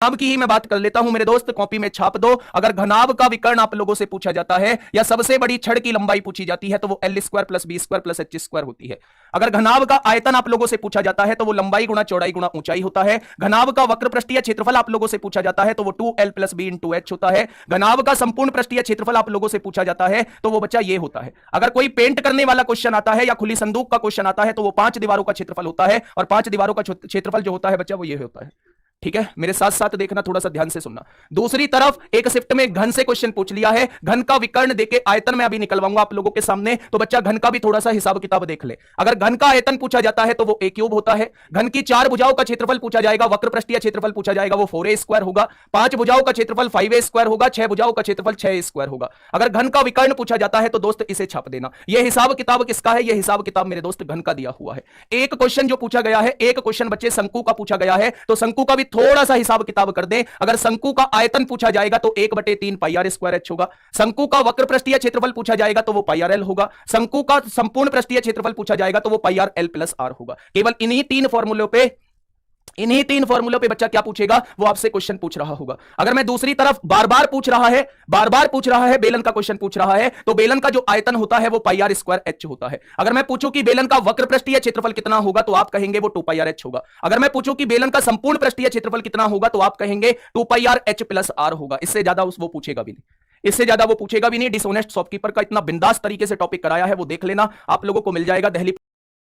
घनाभ की ही मैं बात कर लेता हूं मेरे दोस्त, कॉपी में छाप दो। अगर घनाभ का विकर्ण आप लोगों से पूछा जाता है या सबसे बड़ी छड़ की लंबाई पूछी जाती है तो वो l square plus b square plus h square होती है। अगर घनाभ का आयतन आप लोगों से पूछा जाता है तो वो लंबाई गुणा चौड़ाई गुणा ऊंचाई होता है। घनाभ का वक्र पृष्ठीय क्षेत्रफल आप लोगों से पूछा जाता है तो वो 2l plus B into H होता है। घनाभ का संपूर्ण पृष्ठीय क्षेत्रफल आप लोगों से पूछा जाता है तो वो बच्चा ये होता है। अगर कोई पेंट करने वाला क्वेश्चन आता है या खुली संदूक का क्वेश्चन आता है तो वो 5 दीवारों का क्षेत्रफल होता है, और 5 दीवारों का क्षेत्रफल जो होता है बच्चा वो ये होता है। ठीक है, मेरे साथ साथ देखना, थोड़ा सा ध्यान से सुनना। दूसरी तरफ एक शिफ्ट में घन से क्वेश्चन पूछ लिया है, घन का विकर्ण देके आयतन में अभी निकलवाऊंगा आप लोगों के सामने, तो बच्चा घन का भी थोड़ा सा हिसाब किताब देख ले। अगर घन का आयतन पूछा जाता है तो वो a क्यूब होता है। घन की 4 भुजाओं का क्षेत्रफल पूछा जाएगा, वक्र पृष्ठीय क्षेत्रफल पूछा जाएगा, वो 4a स्क्वायर होगा। 5 भुजाओं का क्षेत्रफल 5a स्क्वायर होगा। 6 भुजाओं का क्षेत्रफल 6a स्क्वायर होगा। अगर घन का विकर्ण पूछा जाता है तो दोस्त इसे छाप देना। यह हिसाब किताब किसका है? यह हिसाब किताब मेरे दोस्त घन का दिया हुआ है। एक क्वेश्चन जो पूछा गया है, एक क्वेश्चन बच्चे शंकु का पूछा गया है, तो शंकु का भी थोड़ा सा हिसाब किताब कर दें। अगर शंकु का आयतन पूछा जाएगा तो 1/3 पाई आर स्क्वायर एच होगा। शंकु का वक्र पृष्ठीय क्षेत्रफल पूछा जाएगा तो वो पाई आर एल होगा। शंकु का संपूर्ण पृष्ठीय क्षेत्रफल पूछा जाएगा तो वो पाई आर एल प्लस आर होगा। केवल इन्हीं तीन फॉर्मूलों पे बच्चा क्या पूछेगा, वो आपसे क्वेश्चन पूछ रहा होगा। अगर मैं दूसरी तरफ बार बार पूछ रहा है, बेलन का क्वेश्चन पूछ रहा है, तो बेलन का जो आयतन होता है वो पाई आर स्क्वायर एच होता है। अगर मैं पूछूं कि बेलन का वक्र पृष्ठीय क्षेत्रफल कितना होगा तो आप कहेंगे वो 2 पाई आर एच होगा। अगर मैं पूछूं कि बेलन का संपूर्ण पृष्ठीय क्षेत्रफल कितना होगा तो आप कहेंगे 2 पाई आर एच प्लस आर होगा। इससे ज्यादा वो पूछेगा भी नहीं, इससे ज्यादा वो पूछेगा भी नहीं। डिसऑनेस्ट शॉपकीपर का इतना बिंदास तरीके से टॉपिक कराया है, वो देख लेना, आप लोगों को मिल जाएगा। दहली